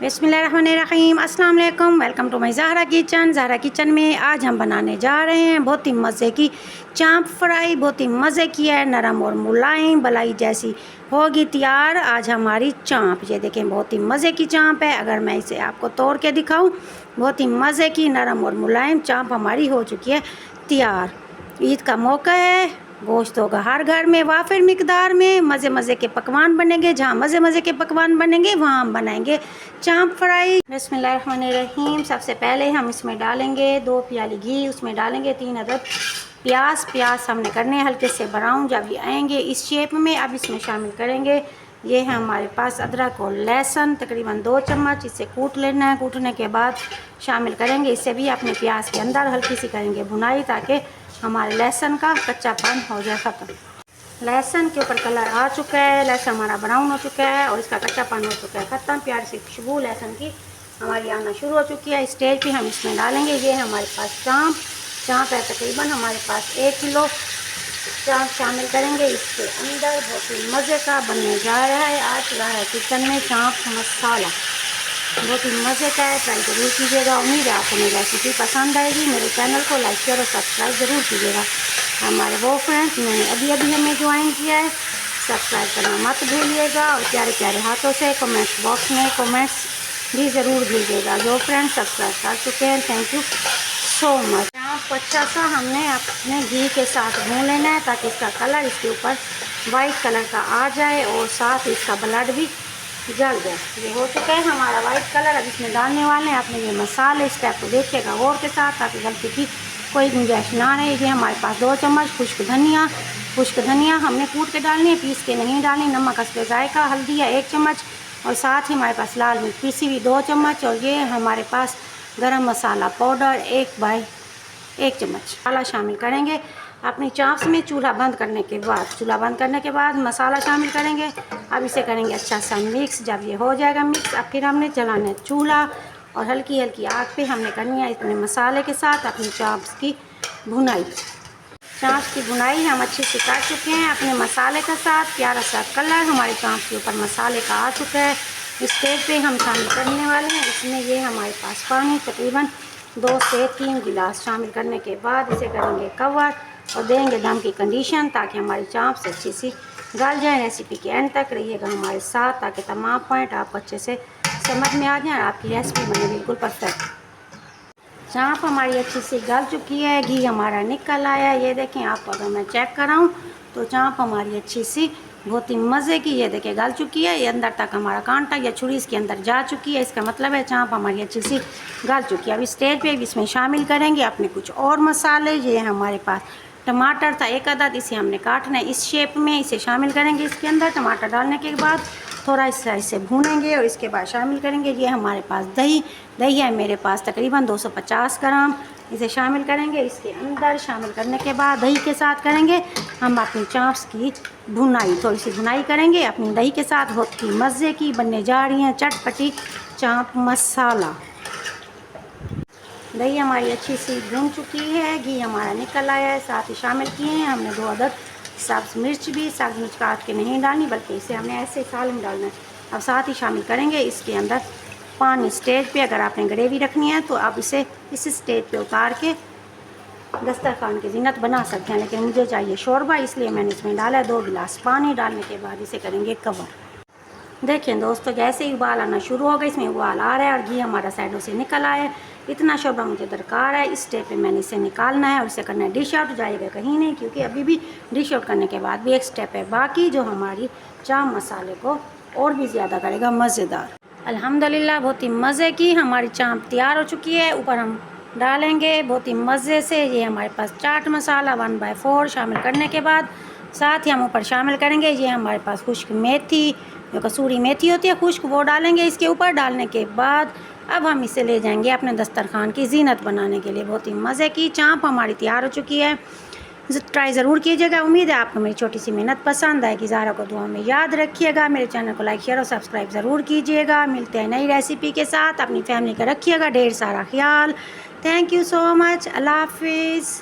बिस्मिल्लाहिर्रहमानिर्रहीम, अस्सलाम वालेकुम। Welcome to my Zahra kitchen. Zahra kitchen में आज हम बनाने जा रहे हैं बहुत ही मज़े की चाँप फ्राई। बहुत ही मज़े की है, नरम और मुलायम बलाई जैसी होगी तैयार आज हमारी चाँप। ये देखें बहुत ही मज़े की चाँप है। अगर मैं इसे आपको तोड़ के दिखाऊं, बहुत ही मज़े की नरम और मुलायम चाँप हमारी हो चुकी है तैयार। ईद का मौका है, गोश्त होगा हर घर में वाफिर मिकदार में। मज़े मज़े के पकवान बनेंगे, जहाँ मज़े मज़े के पकवान बनेंगे वहाँ हम बनाएंगे चाँप फ्राई। बिस्मिल्लाहिर्रहमानिर्रहीम। सबसे पहले हम इसमें डालेंगे 2 प्याली घी, उसमें डालेंगे 3 अदद प्याज हमने करने हैं हल्के से ब्राउन। जब ये आएंगे इस शेप में, अब इसमें शामिल करेंगे ये है हमारे पास अदरक और लहसुन तकरीबन 2 चम्मच। इसे कूट लेना है। कूटने के बाद शामिल करेंगे इसे भी अपने प्याज के अंदर, हल्की सी करेंगे भुनाई ताकि हमारे लहसुन का कच्चापन हो जाए ख़त्म। लहसुन के ऊपर कलर आ चुका है, लहसुन हमारा ब्राउन हो चुका है और इसका कच्चापन हो चुका है ख़त्म। प्यारी सी खुशबू लहसुन की हमारी आना शुरू हो चुकी है। स्टेज पे हम इसमें डालेंगे ये है हमारे पास चाँप है, तकरीबन हमारे पास 1 किलो चाँप शामिल करेंगे इसके अंदर। बहुत ही मज़े का बनने जा रहा है आज ज़हरा किचन में चाँप मसाला। बहुत ही मज़े का है, ट्राई ज़रूर कीजिएगा। उम्मीद है आपको मेरी रेसिपी पसंद आएगी। मेरे चैनल को लाइक शेयर और सब्सक्राइब ज़रूर कीजिएगा। हमारे वो फ्रेंड्स मैंने अभी हमें ज्वाइन किया है, सब्सक्राइब करना मत भूलिएगा और प्यारे प्यारे हाथों से कमेंट बॉक्स में कमेंट्स भी ज़रूर दीजिएगा। जो फ्रेंड्स सब्सक्राइब कर चुके हैं, थैंक यू सो मच। आपको अच्छा सा हमने अपने घी के साथ भून लेना है ताकि इसका कलर इसके ऊपर वाइट कलर का आ जाए और साथ इसका ब्लड भी जल जाए। ये हो चुका है हमारा वाइट कलर। अब इसमें डालने वाले हैं अपने ये मसाले। स्टेप को देखिएगा गौर के साथ ताकि गलती की कोई गुंजाइश ना रहे। ये हमारे पास 2 चम्मच खुश्क धनिया हमने कूट के डालनी है, पीस के नहीं डालनी। नमक हस्बे जायका, हल्दी है 1 चम्मच और साथ ही हमारे पास लाल मिर्च पीसी हुई 2 चम्मच और ये हमारे पास गरम मसाला पाउडर 1 चम्मच मसाला शामिल करेंगे अपनी चाँप में। चूल्हा बंद करने के बाद मसाला शामिल करेंगे। अब इसे करेंगे अच्छा सा मिक्स। जब ये हो जाएगा मिक्स, अब फिर हमने चलाना है चूल्हा और हल्की हल्की आग पे हमने करनी है इतने मसाले के साथ अपनी चाँप की भुनाई। चाँप की भुनाई हम अच्छे से कर चुके हैं अपने मसाले के साथ। प्यारा सा कलर हमारे चाँप के ऊपर मसाले का आ चुका है। इस स्टेज पे हम शामिल करने वाले हैं इसमें ये हमारे पास पानी तकरीबन 2 से 3 गिलास शामिल करने के बाद इसे करेंगे कवर और देंगे दम की कंडीशन ताकि हमारी चाँप से अच्छी सी गल जाए। रेसिपी के एंड तक रहिएगा हमारे साथ ताकि तमाम पॉइंट आपको अच्छे से समझ में आ जाए और आपकी रेसिपी बने बिल्कुल परफेक्ट। चाँप हमारी अच्छी सी गल चुकी है, घी हमारा निकल आया। ये देखें आपको अगर मैं चेक कराऊं तो चाँप हमारी अच्छी सी बहुत ही मज़े की ये देखें गल चुकी है। ये अंदर तक हमारा कांटा या छुरी इसके अंदर जा चुकी है। इसका मतलब है चाँप हमारी अच्छी सी गल चुकी है। अब इस स्टेज पे इसमें शामिल करेंगे अपने कुछ और मसाले। ये हमारे पास टमाटर था 1 अदद, इसे हमने काटना है इस शेप में। इसे शामिल करेंगे इसके अंदर। टमाटर डालने के बाद थोड़ा इसे भूनेंगे और इसके बाद शामिल करेंगे ये हमारे पास दही है मेरे पास तकरीबन 250 ग्राम। इसे शामिल करेंगे इसके अंदर। शामिल करने के बाद दही के साथ करेंगे हम अपनी चाँप की भुनाई। थोड़ी सी भुनाई करेंगे अपनी दही के साथ। बहुत ही मज़े की बनने जा रही हैं चटपटी चाँप मसाला। दही हमारी अच्छी सी भून चुकी है, घी हमारा निकल आया है। साथ ही शामिल किए हैं हमने 2 अदद सब्ज़ मिर्च काट के नहीं डालनी बल्कि इसे हमने ऐसे सालन डालना है। अब साथ ही शामिल करेंगे इसके अंदर पानी। स्टेज पे अगर आपने ग्रेवी रखनी है तो आप इसे इस स्टेज पे उतार के दस्तरखान की जीनत बना सकते हैं, लेकिन मुझे चाहिए शोरबा इसलिए मैंने इसमें डाला है 2 गिलास पानी। डालने के बाद इसे करेंगे कवर। देखें दोस्तों जैसे ही उबाल आना शुरू हो गया, इसमें उबाल आ रहा है और घी हमारा साइडों से निकल आया है। इतना शोरबा मुझे दरकार है। इस स्टेप पे मैंने इसे निकालना है और इसे करना है डिश आउट। जाएगा कहीं नहीं क्योंकि अभी भी डिश आउट करने के बाद भी एक स्टेप है बाकी जो हमारी चाँप मसाले को और भी ज़्यादा करेगा मज़ेदार। अल्हम्दुलिल्लाह बहुत ही मज़े की हमारी चाँप तैयार हो चुकी है। ऊपर हम डालेंगे बहुत ही मज़े से ये हमारे पास चाट मसाला 1/4 शामिल करने के बाद साथ ही हम ऊपर शामिल करेंगे ये हमारे पास खुश्क मेथी, जो कसूरी मेथी होती है खुश्क, वो डालेंगे इसके ऊपर। डालने के बाद अब हम इसे ले जाएंगे अपने दस्तरखान की जीनत बनाने के लिए। बहुत ही मज़े की चाँप हमारी तैयार हो चुकी है। ट्राई ज़रूर कीजिएगा। उम्मीद है आपको मेरी छोटी सी मेहनत पसंद आएगी। ज़हरा को दुआ में याद रखिएगा। मेरे चैनल को लाइक शेयर और सब्सक्राइब ज़रूर कीजिएगा। मिलते हैं नई रेसिपी के साथ। अपनी फैमिली का रखिएगा ढेर सारा ख्याल। Thank you so much. अल्लाह हाफिज़।